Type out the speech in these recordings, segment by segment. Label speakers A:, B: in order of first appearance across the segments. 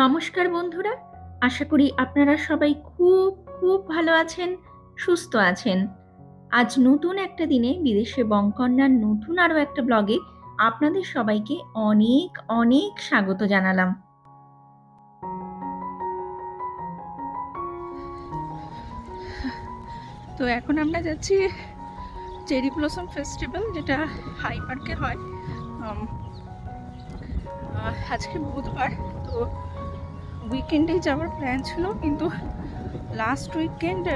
A: নমস্কার বন্ধুরা, আশা করি আপনারা সবাই খুব খুব ভালো আছেন, সুস্থ আছেন। আজ নতুন একটা দিনে বিদেশে বংকন্যার নতুন আরও একটা ব্লগে আপনাদের সবাইকে অনেক অনেক স্বাগত জানালাম। তো এখন আমরা যাচ্ছি চেরি ব্লসম ফেস্টিভ্যাল, যেটা হাই পার্কে হয়। আজকে বুধবার, তো উইকেন্ডেই যাওয়ার প্ল্যান ছিল, কিন্তু লাস্ট উইকেন্ড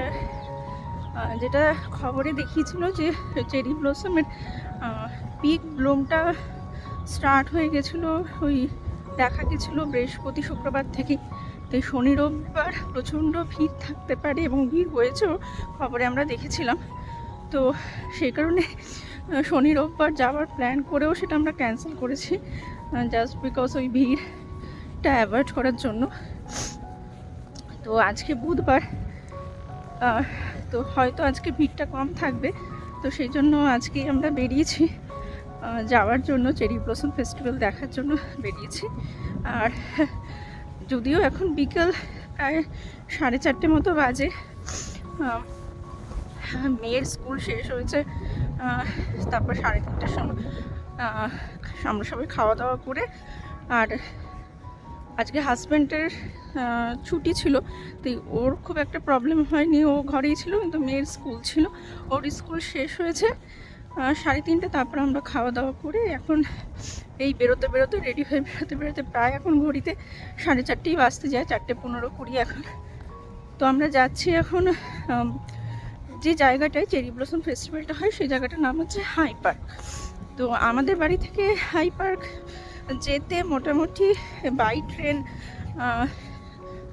A: যেটা খবরে দেখিয়েছিল যে চেরি ব্লসমের পিক ব্লুমটা স্টার্ট হয়ে গেছিলো, ওই দেখা গেছিলো বৃহস্পতি শুক্রবার থেকে। তো শনি রবিবার প্রচণ্ড ভিড় থাকতে পারে, এবং ভিড় হয়েছেও, খবরে আমরা দেখেছিলাম। তো সেই কারণে শনি রবিবার যাওয়ার প্ল্যান করেও সেটা আমরা ক্যান্সেল করেছি, জাস্ট বিকজ ওই ভিড়টা অ্যাভয়েড করার জন্য। তো আজকে বুধবার, তো হয়তো আজকে ভিড়টা কম থাকবে, তো সেই জন্য আজকেই আমরা বেরিয়েছি যাওয়ার জন্য, চেরি ব্লসম ফেস্টিভ্যাল দেখার জন্য বেরিয়েছি। আর যদিও এখন বিকেল প্রায় 4:30 মতো বাজে, মেয়ের স্কুল শেষ হয়েছে, তারপর 3:30টার সময় আমরা সবাই খাওয়া দাওয়া করে, আর আজকে হাজব্যান্ডের ছুটি ছিল, তো ওর খুব একটা প্রবলেম হয়নি, ও ঘরেই ছিল, কিন্তু মেয়ের স্কুল ছিল, ওর স্কুল শেষ হয়েছে 3:30। তারপর আমরা খাওয়া দাওয়া করে এখন এই বেরোতে বেরোতে রেডি হয়ে বেরোতে প্রায় এখন ঘড়িতে 4:30 বাজতে যায়, 4:15-20 এখন। তো আমরা যাচ্ছি এখন যে জায়গাটায় চেরি ব্লসম ফেস্টিভ্যালটা হয়, সেই জায়গাটার নাম হচ্ছে হাই পার্ক। তো আমাদের বাড়ি থেকে হাই পার্ক যেতে মোটামুটি বাই ট্রেন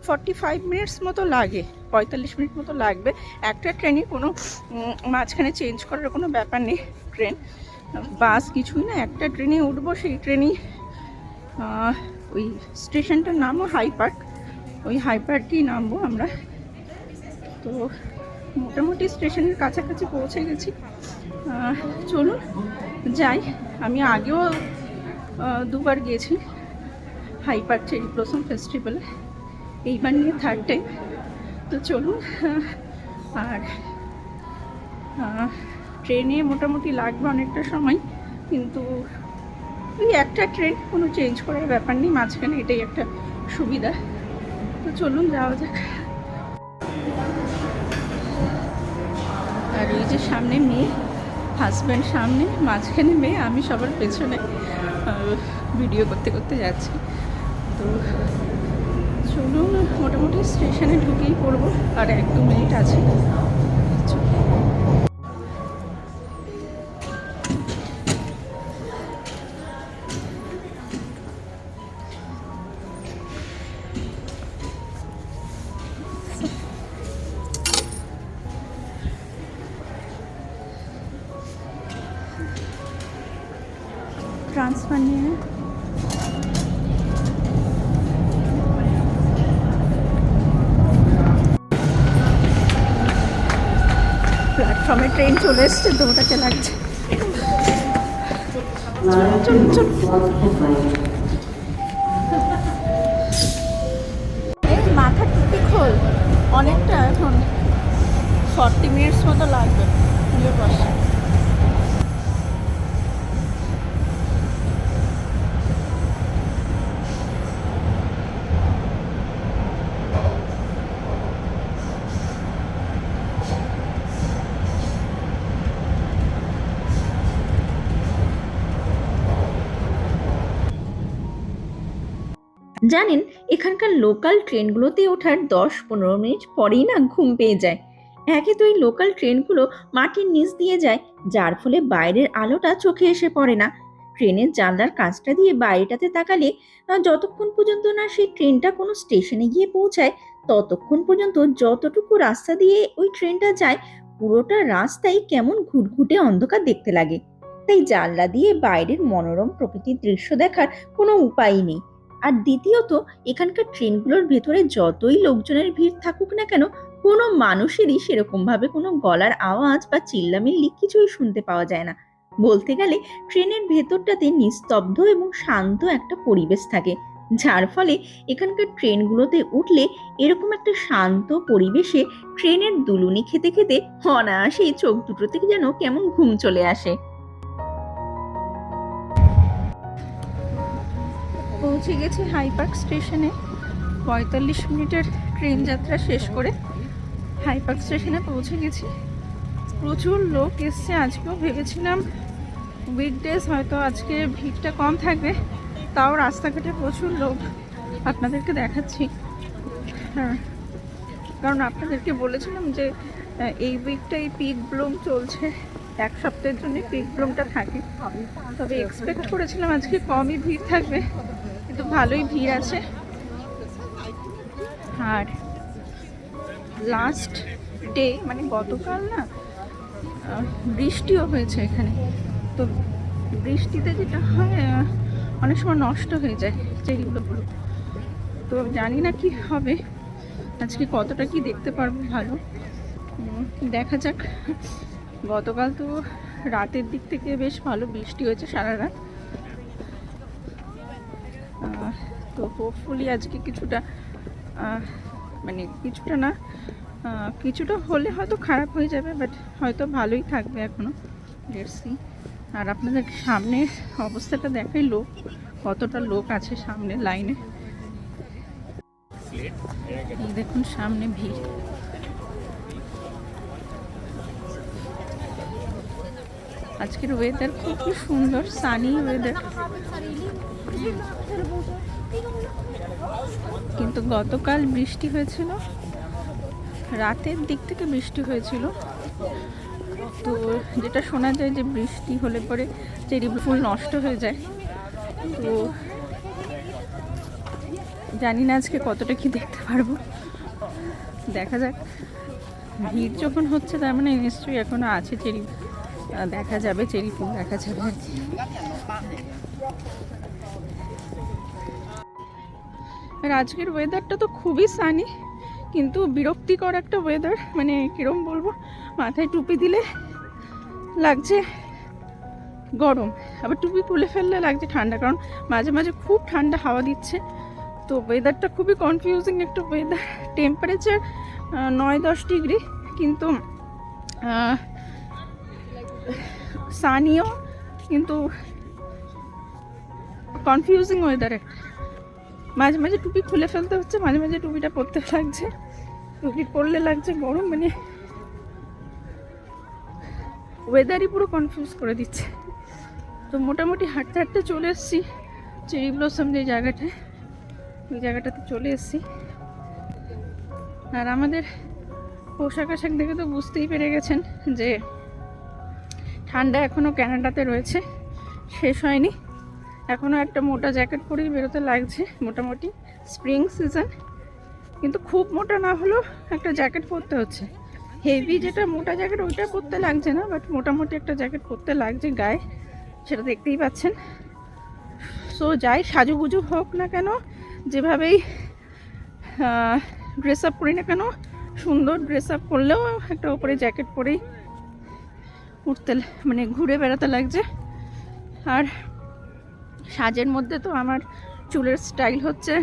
A: 45 মিনিটস মতো লাগে, 45 মিনিট মতো লাগবে। একটা ট্রেনে কোনো মাঝখানে চেঞ্জ করার কোনো ব্যাপার নেই, ট্রেন বাস কিছুই না, একটা ট্রেনে উঠবো, সেই ট্রেনেই ওই স্টেশনটার নামও হাই পার্ক, ওই হাই পার্কেই নামবো আমরা। তো মোটামুটি স্টেশনের কাছাকাছি পৌঁছে গেছি, চলুন যাই। আমি আগেও দুবার গিয়েছি হাই পার্ক চেরি ব্লসম ফেস্টিভ্যালে, এইবার নিয়ে থার্ড টাইম। তো চলুন। আর ট্রেনে মোটামুটি লাগবে অনেকটা সময়, কিন্তু ওই একটা ট্রেন, কোনো চেঞ্জ করার ব্যাপার নেই মাঝখানে, এটাই একটা সুবিধা। তো চলুন যাওয়া যাক। আর এই যে সামনে মেয়ে, হাজব্যান্ড সামনে, মাঝখানে মেয়ে, আমি সবার পেছনে ভিডিও করতে করতে যাচ্ছি। তো চলুন, মোটামুটি স্টেশনে ঢুকেই পড়বো, আর 1-2 মিনিট আছে। ট্রান্সফার নিয়ে প্ল্যাটফর্মে ট্রেন চলে এসছে, দৌড়াতে লাগছে। এই মাথা টুপি খোল, অনেকটা, এখন 40 মিনিটস মতো লাগবে। বসে জানেন, এখানকার লোকাল ট্রেনগুলোতে ওঠার 10-15 মিনিট পরেই না ঘুম পেয়ে যায়। একে তো এই লোকাল ট্রেনগুলো মাটির নিচ দিয়ে যায়, যার ফলে বাইরের আলোটা চোখে এসে পড়ে না। ট্রেনের জানলার কাঁচটা দিয়ে বাইরেটাতে তাকালে যতক্ষণ পর্যন্ত না সেই ট্রেনটা কোনো স্টেশনে গিয়ে পৌঁছায়, ততক্ষণ পর্যন্ত যতটুকু রাস্তা দিয়ে ওই ট্রেনটা যায়, পুরোটা রাস্তাই কেমন ঘুটঘুটে অন্ধকার দেখতে লাগে। তাই জানলা দিয়ে বাইরের মনোরম প্রকৃতির দৃশ্য দেখার কোনো উপায়ই নেই। আর দ্বিতীয়ত, এখানকার ট্রেনগুলোর ভেতরে যতই লোকজনের ভিড় থাকুক না কেন, কোনো মানুষেরই সেরকম ভাবে কোনো গলার আওয়াজ বা চিল্লামিল্লি কিছুই শুনতে পাওয়া যায় না। বলতে গেলে ট্রেনের ভেতরটাতে নিস্তব্ধ এবং শান্ত একটা পরিবেশ থাকে,
B: যার ফলে এখানকার ট্রেনগুলোতে উঠলে এরকম একটা শান্ত পরিবেশে ট্রেনের দুলুনি খেতে খেতে অনায়াসেই চোখ দুটো থেকে যেন কেমন ঘুম চলে আসে।
A: পৌঁছে গেছি হাই পার্ক স্টেশনে। 45 মিনিটের ট্রেন যাত্রা শেষ করে হাই পার্ক স্টেশনে পৌঁছে গেছি। প্রচুর লোক এসছে আজকেও। ভেবেছিলাম উইকডেজ হয়তো আজকে ভিড়টা কম থাকবে, তাও রাস্তাঘাটে প্রচুর লোক। আপনাদেরকে দেখাচ্ছি, হ্যাঁ, কারণ আপনাদেরকে বলেছিলাম যে এই উইকটাই পিক ব্লুম চলছে, এক সপ্তাহের জন্য পিক ব্লুমটা থাকে। তবে এক্সপেক্ট করেছিলাম আজকে কমই ভিড় থাকবে, কিন্তু ভালোই ভিড় আছে। আর লাস্ট ডে মানে গতকাল না বৃষ্টিও হয়েছে এখানে। তো বৃষ্টিতে যেটা হয় অনেক সময় নষ্ট হয়ে যায় চেরিগুলো। তো জানি না কি হবে আজকে, কতটা কি দেখতে পারবো ভালো দেখা যাক। গতকাল তো রাতের দিক থেকে বেশ ভালো বৃষ্টি হয়েছে সারা রাত। তো হোপফুলি আজকে কিছুটা মানে কিছুটা না কিছুটা হলে হয়তো খারাপ হয়ে যাবে, বাট হয়তো ভালোই থাকবে এখনো, লেটস সি। আর আপনাদের সামনে অবস্থাটা দেখাই, লোক কতটা লোক আছে সামনে লাইনে। এই দেখুন সামনে ভিড়। আজকের ওয়েদার খুবই সুন্দর, সানি ওয়েদার। কিন্তু গতকাল বৃষ্টি হয়েছিল, রাতের দিক থেকে বৃষ্টি হয়েছিল। তো যেটা শোনা যায় যে বৃষ্টি হলে পরে চেরি ফুল নষ্ট হয়ে যায়। তো জানি না আজকে কতটা কি দেখতে পারবো, দেখা যাক। ভিড় যখন হচ্ছে তার মানে নিশ্চয়ই এখনো আছে চেরি দেখা যাবে, চেরি ফুল দেখা যাবে আর কি। আর আজকের ওয়েদারটা তো খুবই সানি, কিন্তু বিরক্তিকর একটা ওয়েদার। মানে কিরম বলবো, মাথায় টুপি দিলে লাগছে গরম, আবার টুপি তুলে ফেললে লাগছে ঠান্ডা, কারণ মাঝে মাঝে খুব ঠান্ডা হাওয়া দিচ্ছে। তো ওয়েদারটা খুবই কনফিউজিং একটা ওয়েদার। টেম্পারেচার 9-10 ডিগ্রি, কিন্তু সানিও, কিন্তু কনফিউজিং ওয়েদার একটা। মাঝে মাঝে টুপি খুলে ফেলতে হচ্ছে, মাঝে মাঝে টুপিটা পরতে লাগছে, টুপি পরলে লাগছে গরম। মানে ওয়েদারই পুরো কনফিউজ করে দিচ্ছে। তো মোটামুটি হাঁটতে হাঁটতে চলে এসেছি চেরি ব্লসম যে জায়গাটায়, ওই জায়গাটাতে চলে এসেছি। আর আমাদের পোশাক আশাক দেখে তো বুঝতেই পেরে গেছেন যে ঠান্ডা এখনও ক্যানাডাতে রয়েছে, শেষ হয়নি। এখনও একটা মোটা জ্যাকেট পরেই বেরোতে লাগছে। মোটামুটি স্প্রিং সিজন, কিন্তু খুব মোটা না হলেও একটা জ্যাকেট পরতে হচ্ছে। হেভি যেটা মোটা জ্যাকেট ওইটা পরতে লাগছে না, বাট মোটামুটি একটা জ্যাকেট পরতে লাগছে গায়ে, সেটা দেখতেই পাচ্ছেন। সো যাই সাজুগুজু হোক না কেন, যেভাবেই ড্রেস আপ করি না কেন, সুন্দর ড্রেস আপ করলেও একটা উপরে জ্যাকেট পরেই উঠতে মানে ঘুরে বেড়াতে লাগছে। আর সাজের মধ্যে তো আমার চুলের স্টাইল হচ্ছে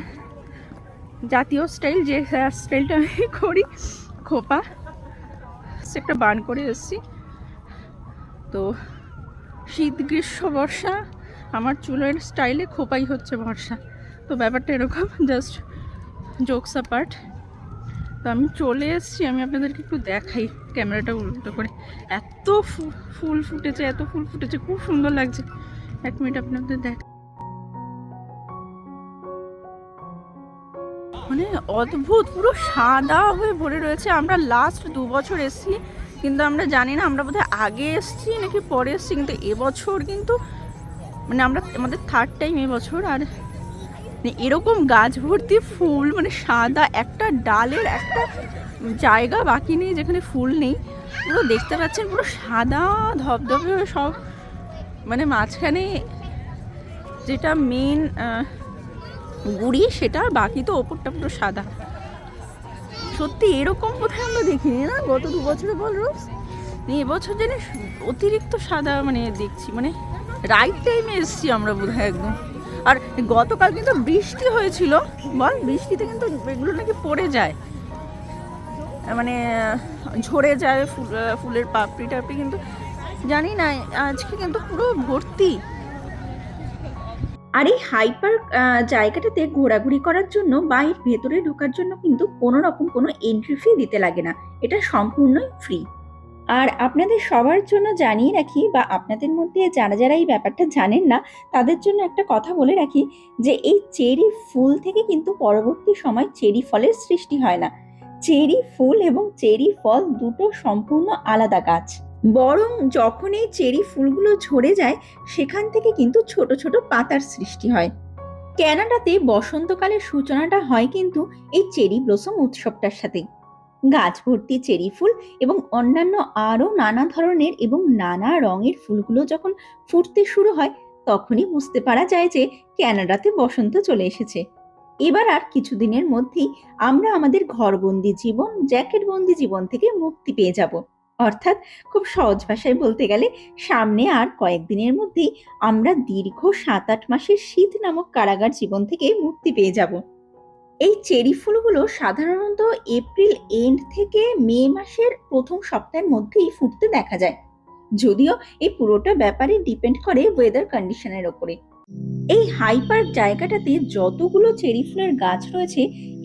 A: জাতীয় স্টাইল, যে হেয়ার স্টাইলটা আমি করি, খোপা একটা বান করে এসেছি। তো শীত গ্রীষ্ম বর্ষা আমার চুলের স্টাইলে খোপাই হচ্ছে ভরসা। তো ব্যাপারটা এরকম, জাস্ট জোকস অ্যাপার্ট। তো আমি চলে এসেছি, আমি আপনাদেরকে একটু দেখাই ক্যামেরাটা উল্টো করে। এত ফুল ফুটেছে, এত ফুল ফুটেছে, খুব সুন্দর লাগছে। 1 মিনিট আপনাদের দেখ, মানে অদ্ভুত, পুরো সাদা হয়ে ভরে রয়েছে। আমরা লাস্ট 2 বছর এসেছি, কিন্তু আমরা জানি না আমরা বোধহয় আগে এসেছি নাকি পরে এসেছি, কিন্তু এবছর কিন্তু মানে আমাদের 3rd টাইম এবছর। আর এরকম গাছ ভর্তি ফুল, মানে সাদা, একটা ডালের একটা জায়গা বাকি নেই যেখানে ফুল নেই। পুরো দেখতে পাচ্ছেন পুরো সাদা ধবধবে সব, মানে মাঝখানে যেটা মেন গুড়ি সেটা, বাকি তো ওপরটা পুরো সাদা। সত্যি এরকম কোথায় আমরা দেখিনি না গত 2 বছরে, বল রোজ। এবছর জানিস অতিরিক্ত সাদা মানে দেখছি, মানে রাইট টাইমে এসেছি আমরা বোধহয় একদম। আর গতকাল কিন্তু বৃষ্টি হয়েছিল, বল বৃষ্টিতে কিন্তু এগুলো নাকি পড়ে যায়, মানে ঝরে যায় ফুলের পাপড়ি টাপড়ি, কিন্তু জানি না আজকে কিন্তু পুরো ভর্তি।
B: আর এই হাই পার্ক জায়গাটাতে ঘোরাঘুরি করার জন্য বা এর ভেতরে ঢোকার জন্য কিন্তু কোনো রকম কোনো এন্ট্রি ফি দিতে লাগে না, এটা সম্পূর্ণই ফ্রি। আর আপনাদের সবার জন্য জানিয়ে রাখি, বা আপনাদের মধ্যে যারা যারা এই ব্যাপারটা জানেন না তাদের জন্য একটা কথা বলে রাখি, যে এই চেরি ফুল থেকে কিন্তু পরবর্তী সময় চেরি ফলের সৃষ্টি হয় না। চেরি ফুল এবং চেরি ফল দুটো সম্পূর্ণ আলাদা গাছ। বরং যখন এই চেরি ফুলগুলো ঝরে যায় সেখান থেকে কিন্তু ছোট ছোট পাতার সৃষ্টি হয়। কানাডাতে বসন্তকালের সূচনাটা হয় কিন্তু এই চেরি ব্লসম উৎসবটার সাথে। গাছ ভর্তি চেরি ফুল এবং অন্যান্য আরো নানা ধরনের এবং নানা রঙের ফুলগুলো যখন ফুটতে শুরু হয় তখনই বুঝতে পারা যায় যে কানাডাতে বসন্ত চলে এসেছে। এবার আর কিছুদিনের মধ্যেই আমরা আমাদের ঘরবন্দি জীবন, জ্যাকেটবন্দি জীবন থেকে মুক্তি পেয়ে যাব। অর্থাৎ খুব সহজ ভাষায় বলতে গেলে সামনে আর কয়েকদিনের মধ্যেই আমরা দীর্ঘ 7-8 মাসের শীত নামক কারাগার জীবন থেকে মুক্তি পেয়ে যাব। এই চেরি ফুলগুলো সাধারণত এপ্রিল এন্ড থেকে মে মাসের প্রথম সপ্তাহের মধ্যেই ফুটতে দেখা যায়, যদিও এই পুরোটা ব্যাপারে ডিপেন্ড করে ওয়েদার কন্ডিশনের ওপরে। এই হাই পার্ক জায়গাটাতে যতগুলো চেরি ফুলের গাছ রয়েছে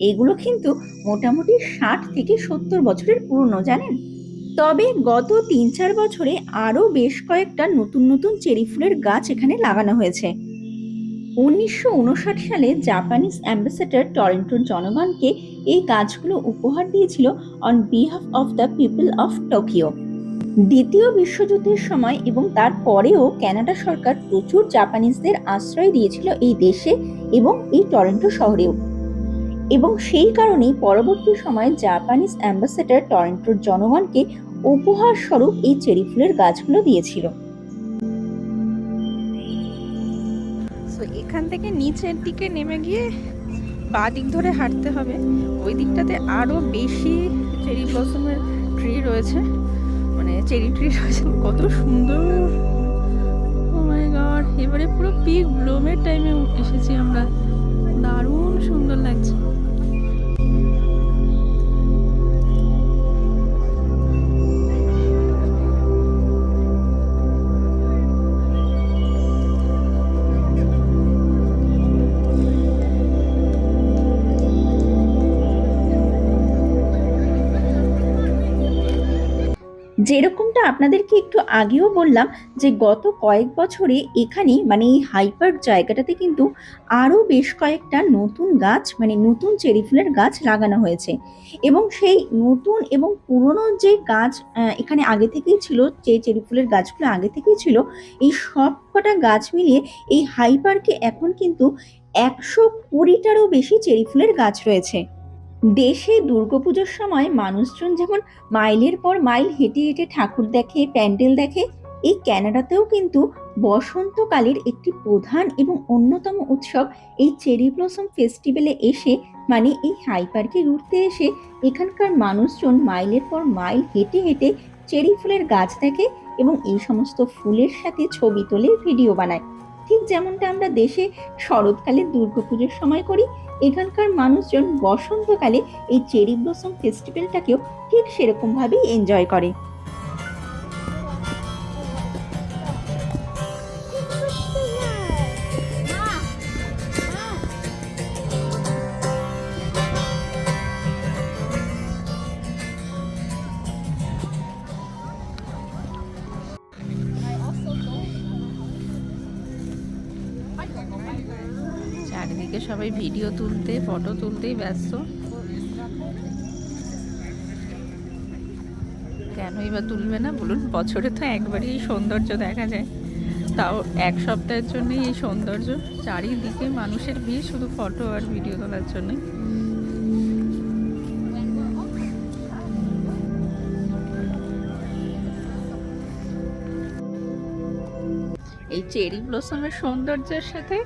B: এগুলো কিন্তু মোটামুটি 60 থেকে 70 বছরের পুরনো, জানেন। তবে গত 3-4 বছরে আরো বেশ কয়েকটা নতুন নতুন চেরি ফুলের গাছ এখানে লাগানো হয়েছে। 1959 সালে জাপানিজ অ্যাম্বাসেডর টরন্টোর জনগণকে এই গাছগুলো উপহার দিয়েছিল on behalf of the people of Tokyo. দ্বিতীয় বিশ্বযুদ্ধের সময় এবং তারপরেও কানাডা সরকার প্রচুর জাপানিজদের আশ্রয় দিয়েছিল এই দেশে এবং এই টরন্টো শহরেও, এবং সেই কারণেই পরবর্তী সময়ে জাপানিজ অ্যাম্বাসেডর টরন্টোর জনগণকে উপহার স্বরূপ এই চেরি ফুলের গাছগুলো দিয়েছিল।
A: এখান থেকে নিচের দিকে নেমে গিয়ে বাঁ দিক ধরে হাঁটতে হবে, ওই দিকটাতে আরো বেশি চেরি ব্লসমের ট্রি রয়েছে, মানে চেরি ট্রি রয়েছে, কত সুন্দর। ও মাই গড, এবারে পুরো পিক ব্লুমের টাইমে এসেছি আমরা, দারুণ সুন্দর লাগছে।
B: যেরকমটা আপনাদেরকে একটু আগেও বললাম যে গত কয়েক বছরে এখানে মানে এই হাই পার্ক জায়গাটাতে কিন্তু আরো বেশ কয়েকটা নতুন গাছ, মানে নতুন চেরি ফুলের গাছ লাগানো হয়েছে, এবং সেই নতুন এবং পুরনো যে গাছ এখানে আগে থেকেই ছিল, যে চেরি ফুলের গাছগুলো আগে থেকেই ছিল, এই সব কটা গাছ মিলিয়ে এই হাই পার্কে এখন কিন্তু 120টারও বেশি চেরি ফুলের গাছ রয়েছে। দেশে দুর্গাপুজোর সময় মানুষজন যেমন মাইলের পর মাইল হেঁটে হেঁটে ঠাকুর দেখে, প্যান্ডেল দেখে, এই কানাডাতেও কিন্তু বসন্তকালের একটি প্রধান এবং অন্যতম উৎসব এই চেরি ব্লসম ফেস্টিভ্যালে এসে, মানে এই হাই পার্কে ঘুরতে এসে এখানকার মানুষজন মাইলের পর মাইল হেঁটে হেঁটে চেরি ফুলের গাছ দেখে এবং এই সমস্ত ফুলের সাথে ছবি তোলে, ভিডিও বানায়। ঠিক যেমনটা আমরা দেশে শরৎকালে দুর্গাপুজোর সময় করি, এখানকার মানুষজন বসন্তকালে এই চেরি ব্লসম ফেস্টিভ্যালটাকেও ঠিক সেরকম ভাবেই এনজয় করে।
A: চারিদিকে সবাই ভিডিও তুলতে, ফটো তুলতেই ব্যস্ত, কেনই বা তুলবে না বলুন, বছরে তো একবারই এই সৌন্দর্য দেখা যায়, তাও এক সপ্তাহের জন্যই এই সৌন্দর্য। চারিদিকে মানুষের ভিড় শুধু ফটো আর ভিডিও তোলার জন্য। এই চেরি ব্লসমের সৌন্দর্যের সাথে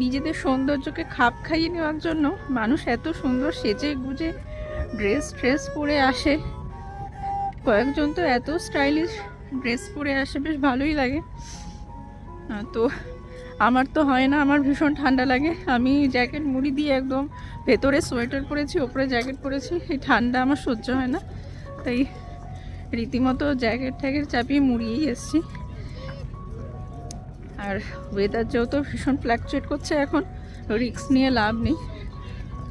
A: নিজেদের সৌন্দর্যকে খাপ খাইয়ে নেওয়ার জন্য মানুষ এত সুন্দর সেজে গুজে ড্রেস পরে আসে, কয়েকজন তো এত স্টাইলিশ ড্রেস পরে আসে, বেশ ভালোই লাগে। তো আমার তো হয় না, আমার ভীষণ ঠান্ডা লাগে। আমি জ্যাকেট মুড়ি দিয়ে একদম ভেতরে সোয়েটার পরেছি, ওপরে জ্যাকেট পরেছি, এই ঠান্ডা আমার সহ্য হয় না, তাই রীতিমতো জ্যাকেট ট্যাকেট চাপিয়ে মুড়িয়েই এসছি। আর ওয়েদার যেহেতু ভীষণ ফ্ল্যাকচুয়েট করছে, এখন রিস্ক নিয়ে লাভ নেই,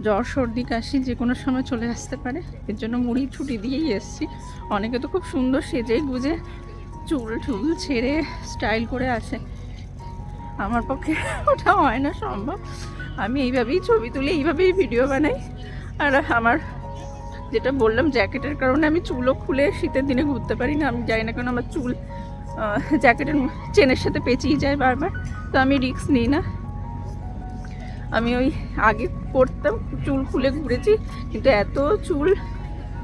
A: জ্বর সর্দি কাশি যে কোনো সময় চলে আসতে পারে, এর জন্য মুড়ি ছুটি দিয়েই এসছি। অনেকে তো খুব সুন্দর সেজে গুজে চুল টুল ছেড়ে স্টাইল করে আসে, আমার পক্ষে ওটা হয় না সম্ভব। আমি এইভাবেই ছবি তুলে এইভাবেই ভিডিও বানাই। আর আমার যেটা বললাম, জ্যাকেটের কারণে আমি চুলও খুলে শীতের দিনে ঘুরতে পারি না। আমি জানি না কেন আমার চুল জ্যাকেটের চেনের সাথে পেঁচিয়ে যায় বারবার, তো আমি রিস্ক নিই না। আমি ওই আগে করতাম, চুল খুলে ঘুরেছি, কিন্তু এত চুল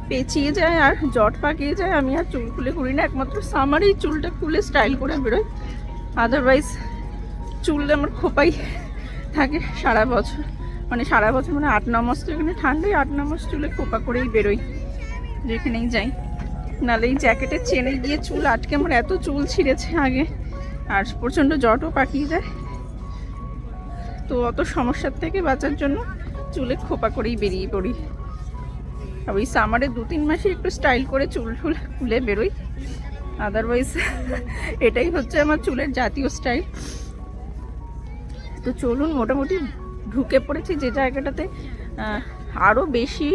A: পেঁচিয়ে যায় আর জট পাকিয়ে যায়, আমি আর চুল খুলে ঘুরি না। একমাত্র সামারেই চুলটা খুলে স্টাইল করে বেরোই, আদারওয়াইজ চুল আমার খোপাই থাকে সারা বছর। মানে সারা বছর মানে 8-9 মাস তো এখানে ঠান্ডায় 8-9 মাস চুলে খোপা করেই বেরোই যেখানেই যাই। নাহলে এই জ্যাকেটের চেনে গিয়ে চুল আটকে আমার এত চুল ছিঁড়েছে আগে, আর প্রচণ্ড জটও পাকিয়ে যায়। তো অত সমস্যার থেকে বাঁচার জন্য চুলে খোপা করেই বেরিয়ে পড়ি। আর ওই সামারে 2-3 মাসে একটু স্টাইল করে চুল টুল খুলে বেরোই, আদারওয়াইজ এটাই হচ্ছে আমার চুলের জাতীয় স্টাইল। তো চলুন, মোটামুটি ঢুকে পড়েছি যে জায়গাটাতে আরও বেশি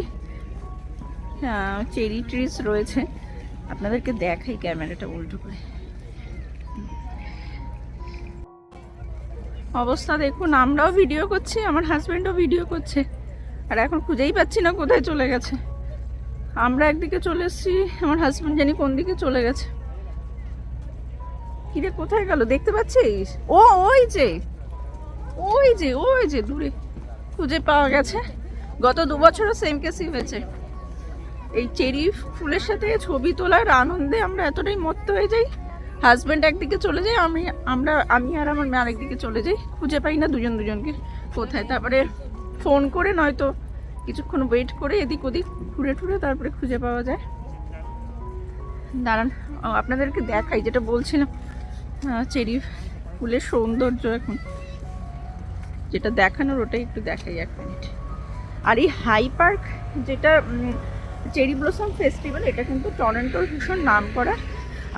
A: চেরি ট্রিজ রয়েছে। আপনাদেরকে দেখাই ক্যামেরাটা উল্টো করে। অবস্থা দেখুন, আমরাও ভিডিও করছি, আমার হাজব্যান্ডও ভিডিও করছে, আর এখন খুঁজেই পাচ্ছি না কোথায় চলে গেছে। আমরা একদিকে চলে এসেছি, আমার হাজব্যান্ড জানি কোন দিকে চলে গেছে। কিরে কোথায় গেল দেখতে পাচ্ছিস? ও ওই যে ওই যে ওই যে দূরে খুঁজে পাওয়া গেছে। গত 2 বছরও সেম কেসই হয়েছে। এই চেরি ফুলের সাথে ছবি তোলার আনন্দে আমরা এতটাই মত্ত হয়ে যাই, হাজব্যান্ড একদিকে চলে যায়, আমি আর আমার মেয়ে আরেকদিকে চলে যাই, খুঁজে পাই না দুজনকে কোথায়। তারপরে ফোন করে নয়তো কিছুক্ষণ ওয়েট করে এদিক ওদিক ঘুরে টুরে তারপরে খুঁজে পাওয়া যায়। দাঁড়ান আপনাদেরকে দেখাই, যেটা বলছিলাম চেরি ফুলের সৌন্দর্য এখন যেটা দেখানোর, ওটাই একটু দেখাই 1 মিনিট। আর এই হাই পার্ক যেটা চেরি ব্লসম ফেস্টিভ্যাল, এটা কিন্তু টরন্টোর ভীষণ নাম করা।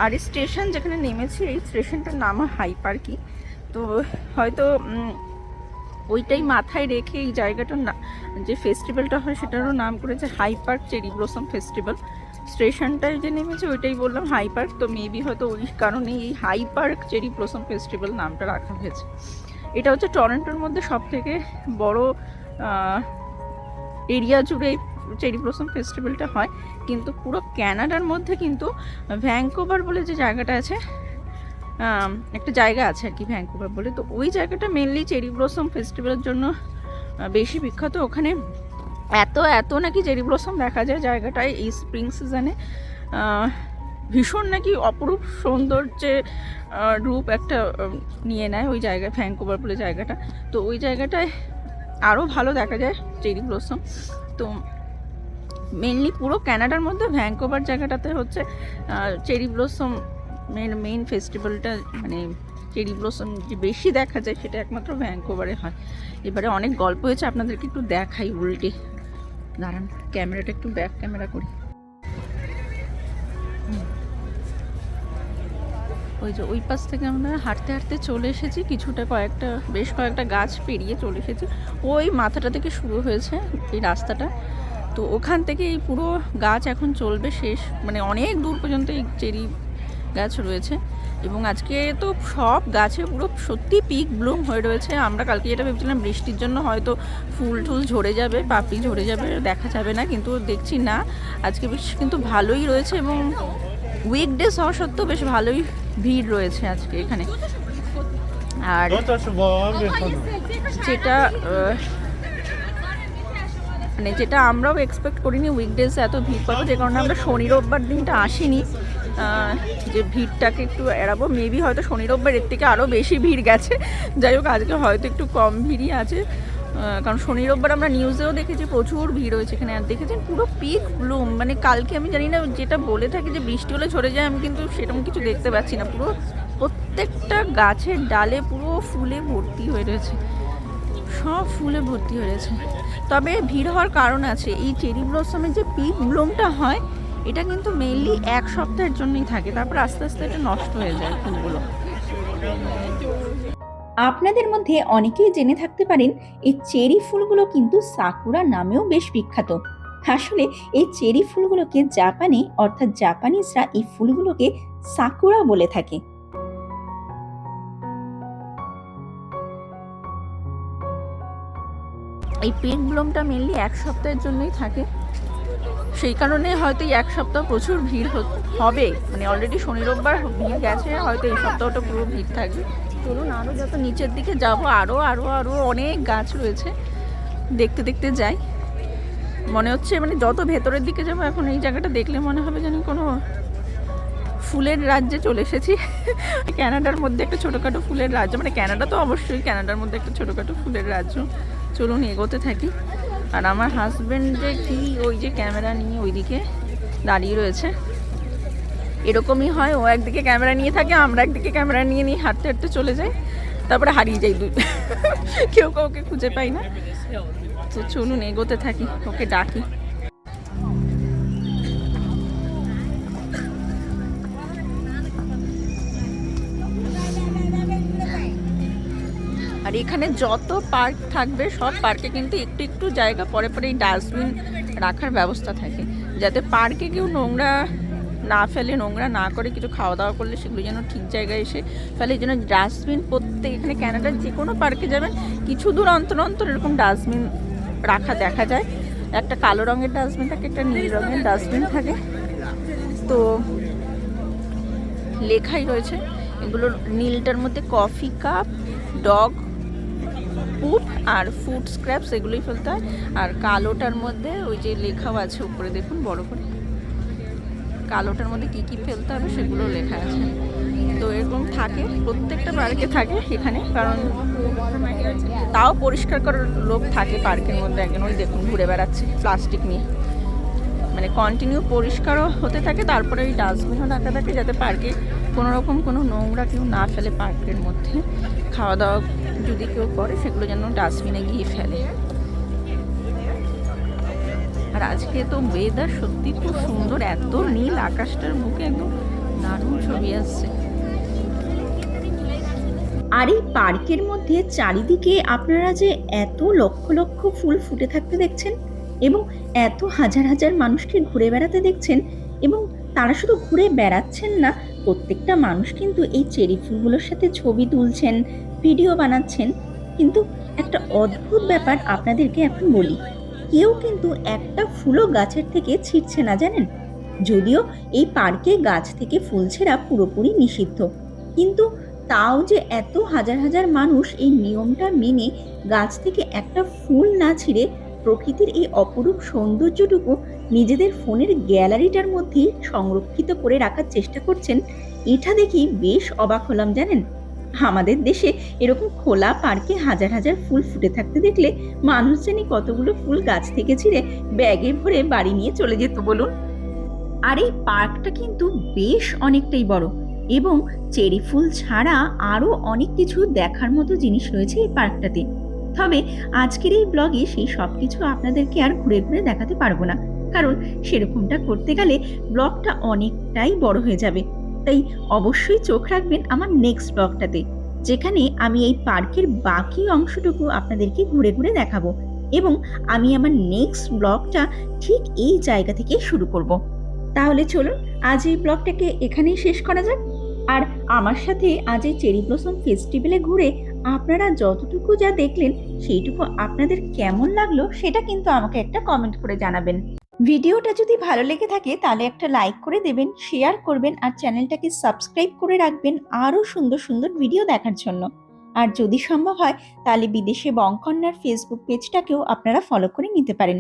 A: আর এই স্টেশন যেখানে নেমেছি, এই স্টেশনটার নাম হাই পার্কই। তো হয়তো ওইটাই মাথায় রেখে এই জায়গাটার যে ফেস্টিভ্যালটা হয় সেটারও নাম করেছে High Park cherry blossom festival. স্টেশনটায় যে নেমেছে ওইটাই বললাম হাই পার্ক, তো মেবি হয়তো ওই কারণেই এই High Park cherry blossom festival নামটা রাখা হয়েছে। এটা হচ্ছে টরন্টোর মধ্যে সবথেকে বড় এরিয়া জুড়ে চেরি ব্লসম ফেস্টিভ্যালটা হয়। কিন্তু পুরো ক্যানাডার মধ্যে কিন্তু ভ্যাঙ্কুভার বলে যে জায়গাটা আছে, একটা জায়গা আছে আর কি ভ্যাঙ্কুভার বলে, তো ওই জায়গাটা মেনলি চেরি ব্লসম ফেস্টিভ্যালের জন্য বেশি বিখ্যাত। ওখানে এত নাকি চেরি ব্লসম দেখা যায় জায়গাটায় এই স্প্রিং সিজনে, ভীষণ নাকি অপরূপ সৌন্দর্যে রূপ একটা নিয়ে নেয় ওই জায়গায়, ভ্যাঙ্কুভার বলে জায়গাটা। তো ওই জায়গাটায় আরও ভালো দেখা যায় চেরি ব্লসম। তো মেনলি পুরো ক্যানাডার মধ্যে ভ্যাঙ্কুভার জায়গাটাতে হচ্ছে চেরি ব্লসম মেইন ফেস্টিভ্যালটা, মানে চেরি ব্লসম যে বেশি দেখা যায় সেটা একমাত্র ভ্যাঙ্কুভারে হয়। এবারে অনেক গল্প হয়েছে, আপনাদেরকে একটু দেখাই উল্টে। দাঁড়ান ক্যামেরাটা একটু ব্যাক ক্যামেরা করি। ওই যে ওই পাশ থেকে আমরা হাঁটতে হাঁটতে চলে এসেছি, বেশ কয়েকটা গাছ পেরিয়ে চলে এসেছি। ওই মাথাটা থেকে শুরু হয়েছে এই রাস্তাটা, তো ওখান থেকে এই পুরো গাছ এখন চলবে শেষ, মানে অনেক দূর পর্যন্ত এই চেরি গাছ রয়েছে। এবং আজকে তো সব গাছে পুরো সত্যি পিক ব্লুম হয়ে রয়েছে। আমরা কালকে যেটা ভেবেছিলাম বৃষ্টির জন্য হয়তো ফুল টুল ঝরে যাবে, পাপড়ি ঝরে যাবে, দেখা যাবে না, কিন্তু দেখছি না, আজকে বেশ কিন্তু ভালোই রয়েছে। এবং উইকডেজ হওয়া সত্ত্বেও বেশ ভালোই ভিড় রয়েছে আজকে এখানে। আর যেটা আমরাও এক্সপেক্ট করিনি উইকডেজে এত ভিড় পাবো, যে কারণে আমরা শনি রোববার দিনটা আসিনি, যে ভিড়টাকে একটু এড়াবো। মেবি হয়তো শনি রোববার এর থেকে আরও বেশি ভিড় গেছে, যাই হোক আজকে হয়তো একটু কম ভিড়ই আছে, কারণ শনি রোববার আমরা নিউজেও দেখেছি প্রচুর ভিড় হয়েছে এখানে। আর দেখেছেন পুরো পিক ব্লুম, মানে কালকে আমি জানি না, যেটা বলে থাকি যে বৃষ্টি হলে ঝরে যায়, আমি কিন্তু সেরকম কিছু দেখতে পাচ্ছি না। পুরো প্রত্যেকটা গাছের ডালে পুরো ফুলে ভর্তি হয়ে রয়েছে, সব ফুলে ভর্তি হয়ে রয়েছে। তবে ভিড় হওয়ার কারণ আছে, এই চেরি ব্লসমের যে পিক ব্লুমটা হয় এটা কিন্তু মেইনলি 1 সপ্তাহের জন্যই থাকে, তারপর আস্তে আস্তে এটা নষ্ট হয়ে যায় ফুলগুলো।
B: আপনাদের মধ্যে অনেকেই জেনে থাকতে পারেন এই চেরি ফুলগুলো কিন্তু সাকুরা নামেও বেশ বিখ্যাত। আসলে এই চেরি ফুলগুলোকে জাপানে অর্থাৎ জাপানিজরা এই ফুলগুলোকে সাকুরা বলে থাকে।
A: এই পিঙ্ক ব্লুমটা মেনলি 1 সপ্তাহের জন্যই থাকে, সেই কারণে হয়তো এই 1 সপ্তাহ প্রচুর ভিড় হবে, মানে অলরেডি শনি রোববার ভিড় গেছে, হয়তো এই সপ্তাহটা পুরো ভিড় থাকবে। চলুন আরও যত নিচের দিকে যাব, আরও আরও আরও অনেক গাছ রয়েছে, দেখতে দেখতে যাই। মনে হচ্ছে মানে যত ভেতরের দিকে যাবো এখন এই জায়গাটা দেখলে মনে হবে যেন কোনো ফুলের রাজ্যে চলে এসেছি। ক্যানাডার মধ্যে একটা ছোটোখাটো ফুলের রাজ্য, মানে ক্যানাডা তো অবশ্যই, ক্যানাডার মধ্যে একটা ছোটোখাটো ফুলের রাজ্য। চলুন এগোতে থাকি। আর আমার হাজব্যান্ড যে কি ওই যে ক্যামেরা নিয়ে ওইদিকে দাঁড়িয়ে রয়েছে, এরকমই হয়, ও একদিকে ক্যামেরা নিয়ে থাকে, আমরা একদিকে ক্যামেরা নিয়ে নিয়ে হাঁটতে হাঁটতে চলে যাই, তারপরে হারিয়ে যাই দুই, কেউ কাউকে খুঁজে পাই না। তো চলুন এগোতে থাকি, ওকে ডাকি। আর এখানে যত পার্ক থাকবে সব পার্কে কিন্তু একটু একটু জায়গা পরে পরে এই ডাস্টবিন রাখার ব্যবস্থা থাকে, যাতে পার্কে কেউ নোংরা না ফেলে, নোংরা না করে, কিছু খাওয়া দাওয়া করলে সেগুলো যেন ঠিক জায়গায় এসে ফেলে। এই জন্য ডাস্টবিন প্রত্যেক, এখানে ক্যানাডার যে কোনো পার্কে যাবেন কিছু দূর অন্তর অন্তর এরকম ডাস্টবিন রাখা দেখা যায়। একটা কালো রঙের ডাস্টবিন থাকে, একটা নীল রঙের ডাস্টবিন থাকে। তো লেখাই রয়েছে এগুলোর, নীলটার মধ্যে কফি কাপ, ডগ পুপ আর ফুড স্ক্র্যাপস এগুলোই ফেলতে হয়, আর কালোটার মধ্যে ওই যে লেখাও আছে উপরে দেখুন বড় করে, কালোটার মধ্যে কি কি ফেলতে হবে সেগুলো লেখা আছে। তো এরকম থাকে, প্রত্যেকটা পার্কে থাকে এখানে, কারণ তাও পরিষ্কার করার লোক থাকে পার্কের মধ্যে একজন, ওই দেখুন ঘুরে বেড়াচ্ছে প্লাস্টিক নিয়ে, মানে কন্টিনিউ পরিষ্কারও হতে থাকে। তারপরে ওই ডাস্টবিনও রাখা থাকে যাতে পার্কে কোনো রকম কোনো নোংরা কেউ না ফেলে পার্কের মধ্যে, খাওয়া দাওয়া যদি কেউ করে সেগুলো যেন ডাস্টবিনে গিয়ে ফেলে। আর আজকে তো ওয়েদার সত্যি খুব সুন্দর, এত নীল আকাশটার বুকে একদম দারুণ ছবি আসছে।
B: আর এই পার্কের মধ্যে চারিদিকে আপনারা যে এত লক্ষ লক্ষ ফুল ফুটে থাকতে দেখছেন এবং এত হাজার হাজার মানুষকে ঘুরে বেড়াতে দেখছেন, এবং তারা শুধু ঘুরে বেড়াচ্ছেন না, প্রত্যেকটা মানুষ কিন্তু এই চেরি ফুলগুলোর সাথে ছবি তুলছেন, ভিডিও বানাচ্ছেন। কিন্তু একটা অদ্ভুত ব্যাপার আপনাদেরকে এখন বলি, কেউ কিন্তু একটা ফুলও গাছের থেকে ছিঁড়ছে না, জানেন? যদিও এই পার্কে গাছ থেকে ফুল ছেঁড়া পুরোপুরি নিষিদ্ধ, কিন্তু তাও যে এত হাজার হাজার মানুষ এই নিয়মটা মেনে গাছ থেকে একটা ফুল না ছিঁড়ে প্রকৃতির এই অপরূপ সৌন্দর্যটুকু নিজেদের ফোনের গ্যালারিটার মধ্যেই সংরক্ষিত করে রাখার চেষ্টা করছেন, এটা দেখেই বেশ অবাক হলাম, জানেন? আমাদের দেশে এরকম খোলা পার্কে হাজার হাজার ফুল ফুটে থাকতে দেখলে মানুষ জানি কতগুলো ফুল গাছ থেকে ছিঁড়ে ব্যাগে ভরে বাড়ি নিয়ে চলে যেত বলুন। আর এই পার্কটা কিন্তু বেশ অনেকটাই বড়, এবং চেরি ফুল ছাড়া আরও অনেক কিছু দেখার মতো জিনিস রয়েছে এই পার্কটাতে। তবে আজকের এই ব্লগে সেই সব কিছু আপনাদেরকে আর ঘুরে ঘুরে দেখাতে পারবো না, কারণ সেরকমটা করতে গেলে ব্লগটা অনেকটাই বড় হয়ে যাবে। তাই অবশ্যই চোখ রাখবেন আমার নেক্সট ব্লগটাতে, যেখানে আমি এই পার্কের বাকি অংশটুকু আপনাদেরকে ঘুরে ঘুরে দেখাবো, এবং আমি আমার নেক্সট ব্লগটা ঠিক এই জায়গা থেকে শুরু করব। তাহলে চলুন আজ এই ব্লগটাকে এখানেই শেষ করা যাক। আর আমার সাথে আজ এই চেরি ব্লসম ফেস্টিভ্যালে ঘুরে আপনারা যতটুকু যা দেখলেন সেইটুকু আপনাদের কেমন লাগলো সেটা কিন্তু আমাকে একটা কমেন্ট করে জানাবেন। ভিডিওটা যদি ভালো লেগে থাকে তাহলে একটা লাইক করে দেবেন, শেয়ার করবেন, আর চ্যানেলটাকে সাবস্ক্রাইব করে রাখবেন আরও সুন্দর সুন্দর ভিডিও দেখার জন্য। আর যদি সম্ভব হয় তাহলে বিদেশে বংকন্যার ফেসবুক পেজটাকেও আপনারা ফলো করে নিতে পারেন।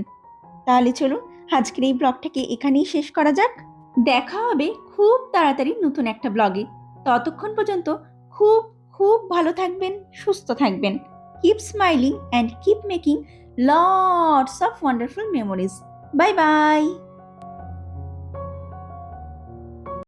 B: তাহলে চলুন আজকের এই ব্লগটাকে এখানেই শেষ করা যাক। দেখা হবে খুব তাড়াতাড়ি নতুন একটা ব্লগে। ততক্ষণ পর্যন্ত খুব খুব ভালো থাকবেন, সুস্থ থাকবেন। Keep smiling and keep making lots of wonderful memories. Bye bye.